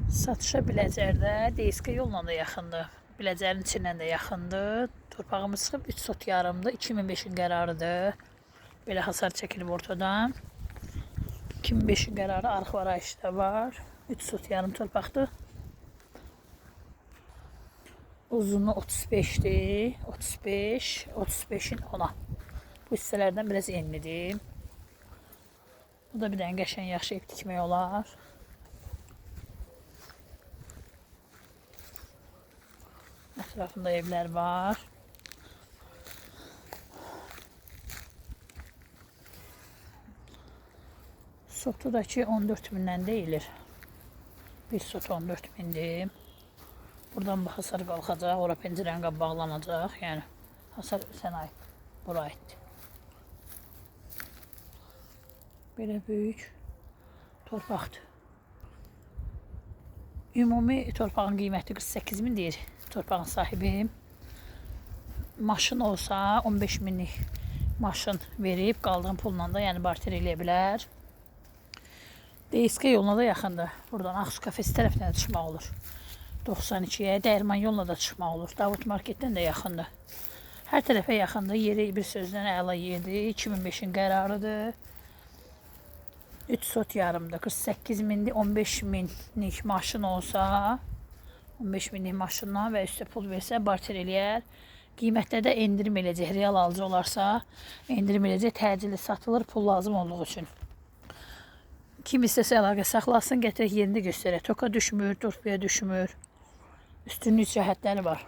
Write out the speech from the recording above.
Satışa Biləcərdə DSK yolla da yaxındır. Biləcərin içindən də yaxındır. Torpağımız çıxıb 3 sot yarımdır. 2005-in qərarıdır. Belə hasar çəkilib ortadan. 2005-in qərarı arx var, ayışda var. 3 sot yarım torpaqdır. Uzunluğu 35'dir. 35, 35'in 10'a. Bu hissələrdən biraz enlidir. Bu da bir dənə qəşəng yaxşı ev tikmək olar. Etrafında evler var. Sotu da ki 14 bindən deyilir. Bir sot 14 bindir. Buradan bu hasar qalxacaq. Ora pəncərənin qapı bağlanacaq. Yəni hasar sənə aid. Bura aiddir. Belə böyük torpaqdır. Ümumi torpağın qiyməti 48 min deyir. Torpağın sahibi. Maşın olsa 15 minlik maşın verib qaldığın pulla da yəni barter eləyə bilər. DSK yoluna da yaxındır. Buradan Ağsu kafesi tərəfindən çıxmaq olur. 92'ye Dəyirman yolla da çıxmaq olur. Davut marketdən də yaxındır. Hər tərəfə yaxındır. Yeri bir sözdən əla yerdir. 2005'in qərarıdır. 3 sot yarımdır. 48 mindir. 15 minlik maşın olsa 15 minlik maşınla və üstə pul versə barter eləyər. Qiymətdə də endirim eləyəcək. Real alıcı olarsa endirim eləyəcək. Təcili satılır pul lazım olduğu üçün. Kim istəsə əlaqə saxlasın, gətirək yerində göstərək. Toka düşmür, torpaya düşmür. Üstünlük cəhətləri var.